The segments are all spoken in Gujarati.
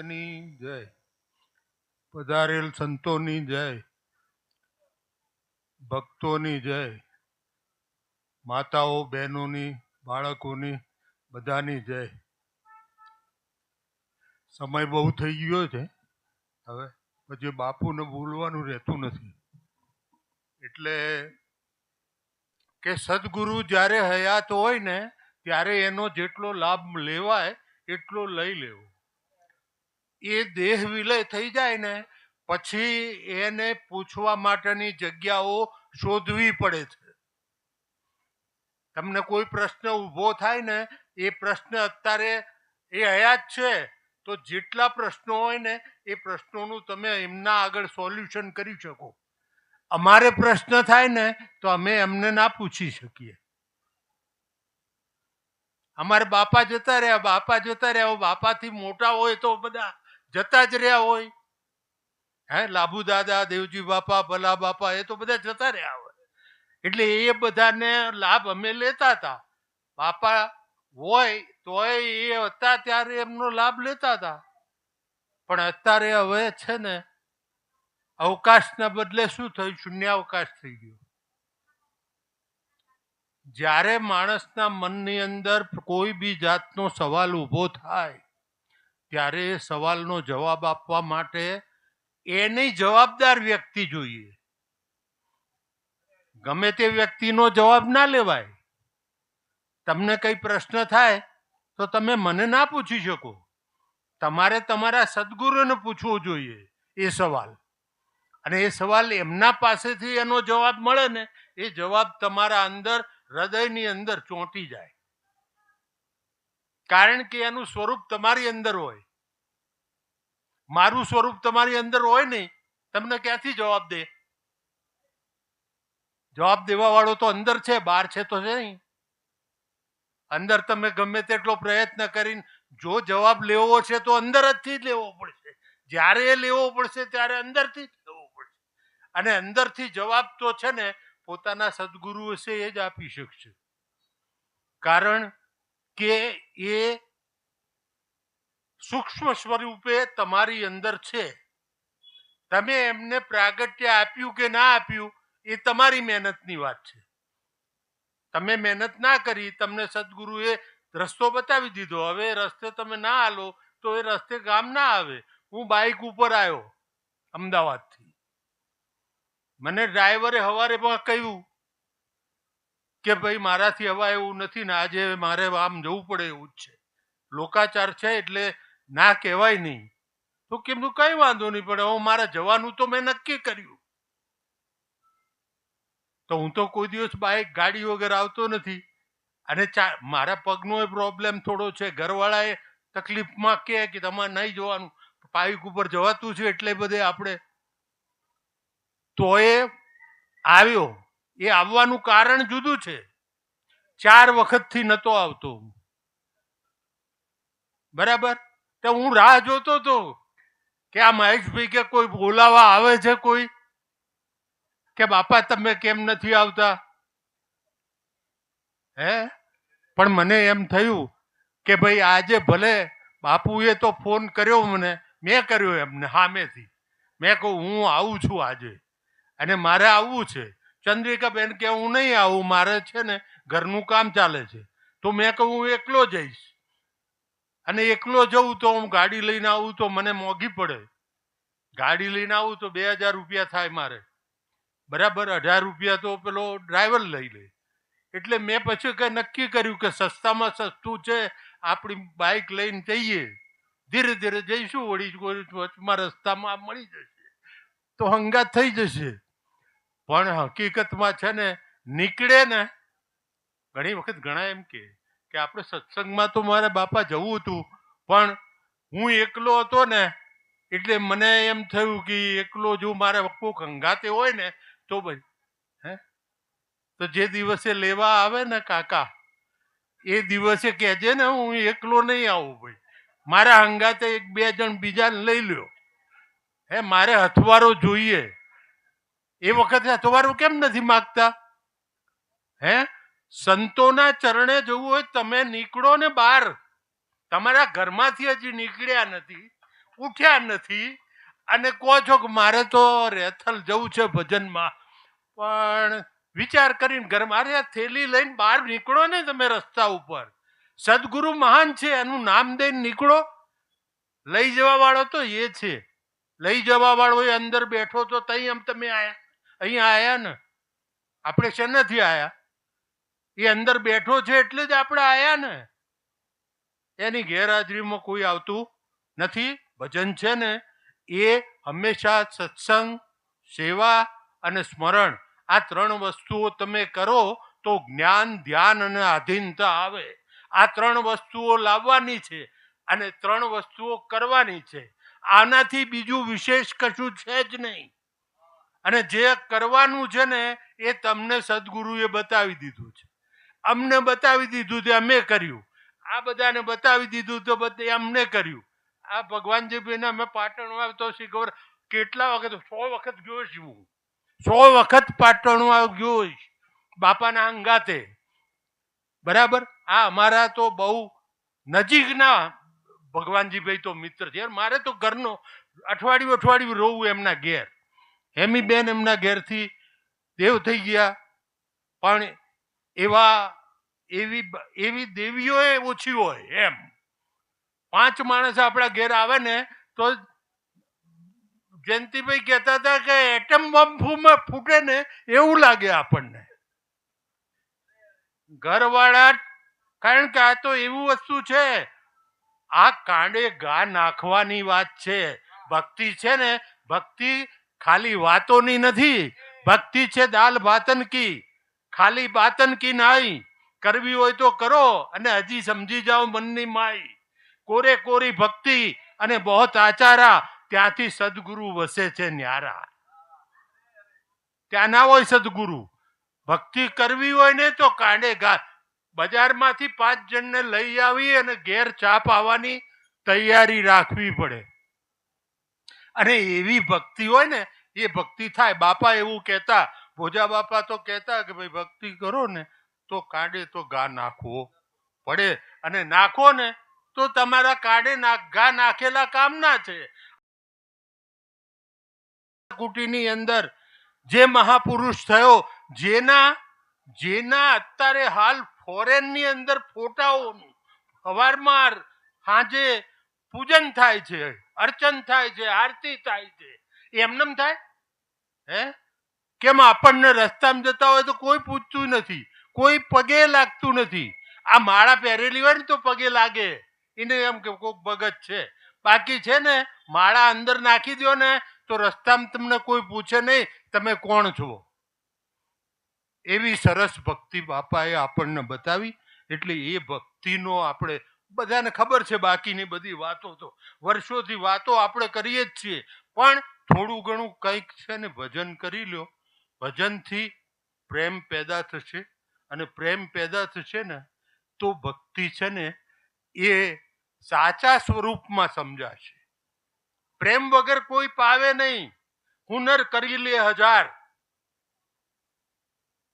સ્વામીની જય, પધારેલ સંતોની જય, ભક્તોની જય, માતાઓ બહેનોની બાળકોની બધાની જય. સમય બહુ થઈ ગયો છે, હવે પછી બાપુને બોલવાનું રહેતું નથી. એટલે કે સદગુરુ જ્યારે હયાત હોય ને ત્યારે એનો જેટલો લાભ લેવાય એટલો લઈ લેવો. એ દેહ વિલય થઈ જાય ને પછી એને પૂછવા માટેની જગ્યાઓ શોધવી પડે છે. તમને કોઈ પ્રશ્ન ઊભો થાય ને એ પ્રશ્ન અત્યારે એ હયાત છે તો જેટલા પ્રશ્નો હોય ને એ પ્રશ્નોનું તમે એમના આગળ સોલ્યુશન કરી શકો. અમારે પ્રશ્ન થાય ને તો અમે એમને ના પૂછી શકીએ. અમારે બાપા જતા રહ્યા, બાપાથી મોટા હોય તો બધા જતા જ રહ્યા હોય. લાભુ દાદા, દેવજી બાપા, ભલા બાપા એ તો બધા જતા રહ્યા હોય. એટલે એ બધાને લાભ અમે લેતા હતા. બાપા હોય તોય એ હતા ત્યારે એમનો લાભ લેતા હતા. પણ અત્યારે હવે છે ને અવકાશના બદલે શું થયું? શૂન્યાવકાશ થઈ ગયો. જ્યારે માણસના મનની અંદર કોઈ બી જાતનો સવાલ ઊભો થાય ત્યારે એ સવાલનો જવાબ આપવા માટે એની જવાબદાર વ્યક્તિ જોઈએ. ગમે તે વ્યક્તિનો જવાબ ના લેવાય. તમને કઈ પ્રશ્ન થાય તો તમે મને ના પૂછી શકો. તમારે તમારા સદગુરુને પૂછવો જોઈએ એ સવાલ. અને એ સવાલ એમના પાસેથી એનો જવાબ મળે ને એ જવાબ તમારા અંદર હૃદયની અંદર ચોંટી જાય. કારણ કે એનું સ્વરૂપ તમારી અંદર હોય. મારું સ્વરૂપ તમારી અંદર હોય નહીં, તમને ક્યાંથી જવાબ દે? જવાબ દેવા વાળો તો અંદર છે, બહાર છે તો છે નહીં. અંદર તમે ગમે તેટલો પ્રયત્ન કરીને જો જવાબ લેવો છે તો અંદરથી જ લેવો પડશે. જ્યારે લેવો પડશે ત્યારે અંદરથી જ લેવો પડશે. અને અંદરથી જવાબ તો છે ને પોતાના સદગુરુ હશે એ જ આપી શકશે. કારણ કે એ સૂક્ષ્મ સ્વરૂપે તમારી અંદર છે. તમે એમને પ્રાગટ્ય આપ્યું કે ના આપ્યું એ તમારી મહેનતની વાત છે. તમે મહેનત ના કરી, તમને સદગુરુએ રસ્તો બતાવી દીધો. હવે રસ્તે તમે ના હાલો તો એ રસ્તે કામ ના આવે. હું બાઇક ઉપર આવ્યો અમદાવાદથી. મને ડ્રાઈવરે સવારે પણ કહ્યું કે ભાઈ મારાથી હવા એવું નથી ને આજે મારે આમ જવું પડે એવું જ છે. લોકાચાર છે એટલે ના કહેવાય નહીં. તો કીધું કઈ વાંધો નહીં, પણ હવે મારે જવાનું તો મેં નક્કી કર્યું. તો હું તો કોઈ દિવસ બાઇક ગાડી વગર આવતો નથી. અને મારા પગનો પ્રોબ્લેમ થોડો છે. ઘરવાળાએ તકલીફમાં કે તમારે નહીં જવાનું, બાઇક ઉપર જવાતું છે એટલે બધે આપણે. તો એ આવ્યો. એ આવવાનું કારણ જુદું છે. 4 વખતથી નતો આવતો. બરાબર? તો હું રાહ જોતો હતો કે આ મહેશભાઈ કે કોઈ બોલાવા આવે છે, કોઈ કે બાપા તમે કેમ નથી આવતા. પણ મને એમ થયું કે ભાઈ આજે ભલે બાપુએ તો ફોન કર્યો મને, મેં કર્યો એમને સામેથી. મેં કહું હું આવું છું આજે અને મારે આવવું છે. ચંદ્રિકાબેન કે હું નહીં આવું, મારે છે ને ઘરનું કામ ચાલે છે. તો મેં કહું હું એકલો જઈશ. અને એકલો જઉં તો હું ગાડી લઈને આવું તો મને મોંઘી પડે. ગાડી લઈને આવું તો 2000 રૂપિયા થાય મારે. બરાબર? 18 રૂપિયા તો પેલો ડ્રાઈવર લઈ લે. એટલે મેં પછી કઈ નક્કી કર્યું કે સસ્તામાં સસ્તું છે, આપણી બાઇક લઈને જઈએ. ધીરે ધીરે જઈશું, વળી વચમાં રસ્તામાં મળી જશે તો હંગાત થઈ જશે. પણ હકીકતમાં છે ને નીકળે ને ઘણી વખત ઘણા એમ કે આપણે સત્સંગમાં તો મારે બાપા જવું હતું, પણ હું એકલો હતો ને એટલે મને એમ થયું કે એકલો જો મારે કોઈક હંગાતે હોય ને તો ભાઈ તો જે દિવસે લેવા આવે ને કાકા એ દિવસે કહેજે ને હું એકલો નહીં આવું ભાઈ, મારા હંગાતે 1-2 જણ બીજા લઈ લ્યો. મારે હથવારો જોઈએ. એ વખતે હથવારો કેમ નથી માગતા? સંતોના ચરણે જવું હોય તમે નીકળો ને બહાર. તમારા ઘરમાંથી હજી નીકળ્યા નથી, ઉઠ્યા નથી અને કહો છો કે મારે તો રેથલ જવું છે ભજનમાં, પણ વિચાર કરીને ઘર મારે આ થેલી લઈને બહાર નીકળો ને તમે રસ્તા ઉપર, સદગુરુ મહાન છે એનું નામ દઈને નીકળો. લઈ જવા વાળો તો એ છે, લઈ જવા વાળો એ અંદર બેઠો તો તઈ એમ તમે આયા, અહીંયા આયા ને, આપણે શેનાથી આયા? એ અંદર બેઠો છે એટલે જ આપણે આયા ને. એની ગેરહાજરીમાં કોઈ આવતું નથી. ભજન છે ને એ હંમેશા સત્સંગ, સેવા અને સ્મરણ, આ ત્રણ વસ્તુઓ તમે કરો તો જ્ઞાન, ધ્યાન અને આધીનતા આવે. આ ત્રણ વસ્તુઓ લાવવાની છે અને ત્રણ વસ્તુઓ કરવાની છે. આનાથી બીજું વિશેષ કશું છે જ નહીં. અને જે કરવાનું છે ને એ તમને સદગુરુએ બતાવી દીધું છે, અમને બતાવી દીધું છે, અમે કર્યું. આ બધાને બતાવી દીધું તો બધે અમને કર્યું. આ ભગવાનજીભાઈને અમે પાટણમાં તો શીખવર કેટલા વખત, 100 વખત ગયો છું હું, 100 વખત પાટણમાં ગયો બાપાના અંગાતે. બરાબર. આ અમારા તો બહુ નજીકના ભગવાનજીભાઈ તો મિત્ર છે. મારે તો ઘરનો અઠવાડિયું રહું એમના ઘેર. હેમીબેન એમના ઘેરથી દેવ થઈ ગયા, પણ એવી દેવીઓ ઓછી હોય એમ. 5 માણસ આપણા ઘેર આવે ને તો જયંતિભાઈ કહેતા હતા કે એટમ બોમ્બ ફૂટે ને એવું લાગે આપણને. ઘરવાળા, કારણ કે આ તો એવું વસ્તુ છે, આ કાંડે ઘા નાખવાની વાત છે. ભક્તિ છે ને, ભક્તિ ખાલી વાતોની નથી, ભક્તિ છે દાલ ભાતન કી, ખાલી બાતન કી નહીં. કરવી હોય તો કરો અને હજી સમજી જાઓ મનની માઈ. કોરે કોરી ભક્તિ અને બહોત આચારા, ત્યાંથી સદગુરુ વસે છે ન્યારા. ત્યાં ના હોય સદગુરુ. ભક્તિ કરવી હોય ને તો કાંડે ઘા, બજારમાંથી 5 જણને લઈ આવી અને ઘેર ચા પાવાની તૈયારી રાખવી પડે. અને એવી ભક્તિ હોય ને એ ભક્તિ થાય. બાપા એવું કહેતા, ભોજા બાપા તો કહેતા કે ભાઈ ભક્તિ કરો ને તો કાંડે તો ઘા નાખવો પડે, અને નાખો ને તો તમારા કાંડે ઘા નાખેલા કામના છે. કુટીની અંદર જે મહાપુરુષ થયો, જેના અત્યારે હાલ ફોરેનની અંદર ફોટાઓનું સવારમાં સાંજે પૂજન થાય છે, અર્ચન થાય છે, આરતી થાય છે, એમનેમ થાય હે? કેમ આપણને રસ્તામાં જતા હોય તો કોઈ પૂછતું નથી, કોઈ પગે લાગતું નથી. આ માળા પહેરેલી હોય ને તો પગે લાગે, એને એમ કે કોઈક ભગત છે. બાકી છે ને માળા અંદર નાખી દો ને તો રસ્તામાં તમને કોઈ પૂછે નહીં તમે કોણ છો. એવી સરસ ભક્તિ બાપાએ આપણને બતાવી. એટલે એ ભક્તિનો આપણે બધાને ખબર છે. બાકીની બધી વાતો તો વર્ષોથી વાતો આપણે કરીએ જ છીએ, પણ થોડું ઘણું કંઈક છે ને ભજન કરી લ્યો. ભજનથી પ્રેમ પેદા થશે, અને પ્રેમ પેદા થશે ને તો ભક્તિ છે ને એ સાચા સ્વરૂપમાં સમજાશે. પ્રેમ વગર કોઈ પાવે નહીં. હુનર કરી લે 1000,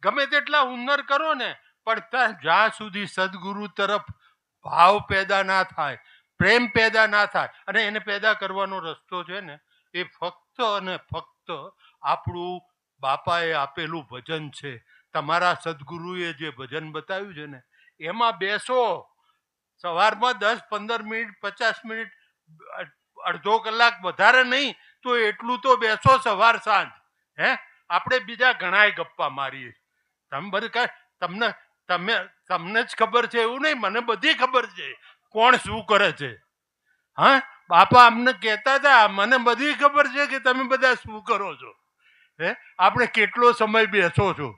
ગમે તેટલા હુનર કરો ને, પણ જ્યાં સુધી સદગુરુ તરફ ભાવ પેદા ના થાય, પ્રેમ પેદા ના થાય, અને એને પેદા કરવાનો રસ્તો છે ને એ ફક્ત અને ફક્ત આપણું બાપાએ આપેલું ભજન છે. તમારા સદગુરુએ જે ભજન બતાવ્યું છે ને એમાં બેસો. સવારમાં 10-15 મિનિટ, 50 મિનિટ, અડધો કલાક, વધારે નહીં તો એટલું તો બેસો સવાર સાંજ. હે, આપણે બીજા ઘણાય ગપ્પા મારીએ. તમે બધું તમને જ ખબર છે એવું નહીં, મને બધી ખબર છે કોણ શું કરે છે. હા, બાપા અમને કહેતા હતા મને બધી ખબર છે કે તમે બધા શું કરો છો. હે, આપણે કેટલો સમય બેસો છો?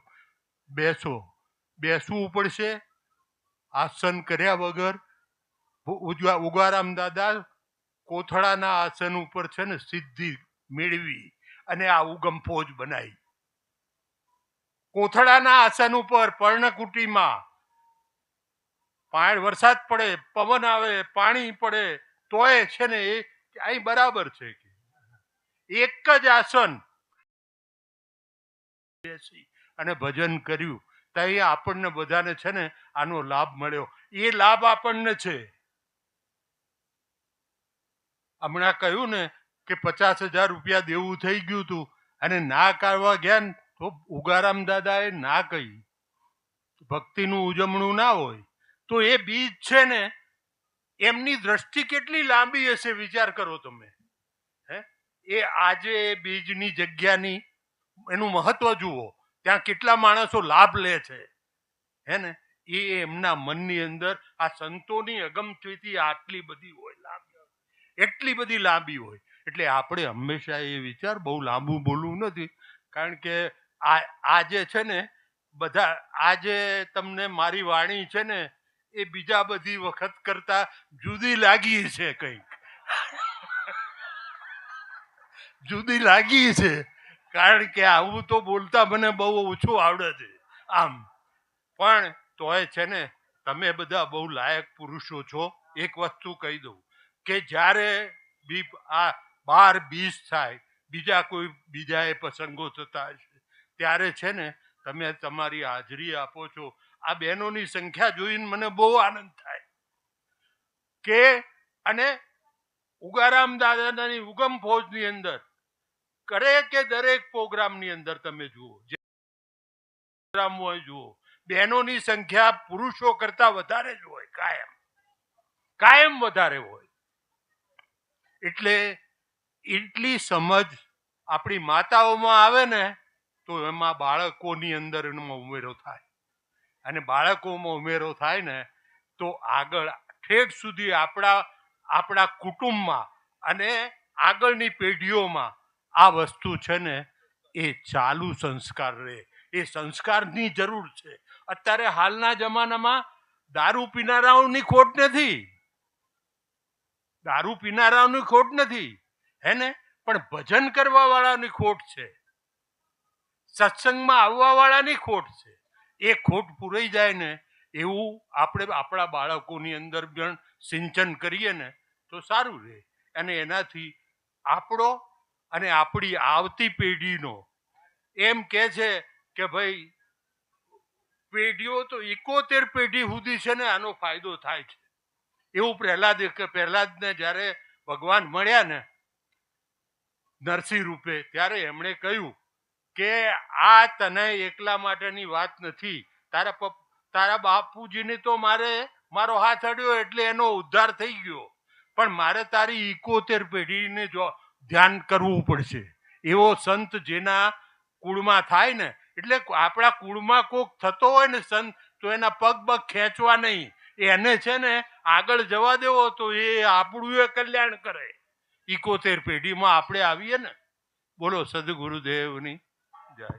બેસવું પડશે. આસન કર્યા વગર ઉગારામ દાદા કોથળાના આસન ઉપર છે ને સિદ્ધિ મેળવી અને આ ઉગમ ફોજ બનાવી. કોથળાના આસન ઉપર પર્ણકુટીમાં વરસાદ પડે, પવન આવે, પાણી પડે તોય છે ને એ અહીં બરાબર છે. એક જ આસન બેસી અને ભજન કર્યું તો આપણને બધાને છે ને આનો લાભ મળ્યો. એ લાભ આપણને છે. હમણાં કહ્યું ને કે 50,000 રૂપિયા દેવું થઈ ગયું હતું અને ના કાઢવા ગયા ને તો ઉગારામ દાદાએ ના કહી. ભક્તિનું ઉજવણું ના હોય તો એ બીજ છે ને એમની દ્રષ્ટિ કેટલી લાંબી હશે વિચાર કરો તમે. હે એ આજે એ બીજની જગ્યાની એનું મહત્વ જુઓ, ત્યાં કેટલા માણસો લાભ લે છે. હે ને એ એમના મનની અંદર આ સંતોની અગમચેતી આટલી બધી હોય, લાંબી, એટલી બધી લાંબી હોય. એટલે આપણે હંમેશા એ વિચાર, બહુ લાંબુ બોલવું નથી, કારણ કે આ જે છે ને બધા આજે તમને મારી વાણી છે ને એ બીજા બધી વખત કરતા જુદી લાગી છે, કંઈક જુદી લાગી છે, કારણ કે આવું તો બોલતા મને બહુ ઓછું આવડે છે. આમ પણ તોય છે ને તમે બધા બહુ લાયક પુરુષો છો. એક વસ્તુ કહી દઉં કે જ્યારે આ 12-20 થાય, બીજાએ પ્રસંગો થતા હશે, ત્યારે છે ને તમે તમારી હાજરી આપો છો. આ બહેનોની સંખ્યા જોઈને મને બહુ આનંદ થાય કે અને ઉગારામ દાદાની ઉગમ ફૌજની અંદર દરેક પ્રોગ્રામની અંદર તમે જુઓ, જે પ્રોગ્રામ હોય જુઓ, બહેનોની સંખ્યા પુરુષો કરતા વધારે જ હોય, કાયમ વધારે હોય. એટલે એટલી સમજ આપણી માતાઓમાં આવે ને તો એમાં બાળકોની અંદર એમાં ઉમેરો થાય, અને બાળકોમાં ઉમેરો થાય ને તો આગળ ઠેઠ સુધી આપણા કુટુંબમાં અને આગળની પેઢીઓમાં આ વસ્તુ છે ને એ ચાલુ સંસ્કાર રહે. એ સંસ્કારની જરૂર છે. અત્યારે હાલના જમાનામાં દારૂ પીનારાઓની ખોટ નથી, દારૂ પીનારાઓની ખોટ નથી, હે ને, પણ ભજન કરવા વાળાની ખોટ છે, સત્સંગમાં આવવા વાળાની ખોટ છે. એ ખોટ પૂરાઈ જાય ને એવું આપણે આપણા બાળકોની અંદર પણ સિંચન કરીએ ને તો સારું રહે. અને એનાથી આપણો અને આપણી આવતી પેઢીનો, એમ કે છે કે ભાઈ પેઢીઓ તો 71 પેઢી સુધી છે ને આનો ફાયદો થાય છે. એવું પ્રહલાદને જ્યારે ભગવાન મળ્યા ને નરસિંહ રૂપે, ત્યારે એમણે કહ્યું કે આ તને એકલા માટેની વાત નથી, તારા બાપુજીને તો મારો હાથ અડ્યો એટલે એનો ઉદ્ધાર થઈ ગયો, પણ મારે તારી 71 પેઢીને જો ધ્યાન કરવું પડશે. એવો સંત જેના કુળમાં થાય ને, એટલે આપણા કુળમાં કોક થતો હોય ને સંત, તો એના પગ ખેંચવા નહીં, એને છે ને આગળ જવા દેવો, તો એ આપણું એ કલ્યાણ કરે. 71 પેઢીમાં આપણે આવીએ ને. બોલો સદગુરુદેવની જય.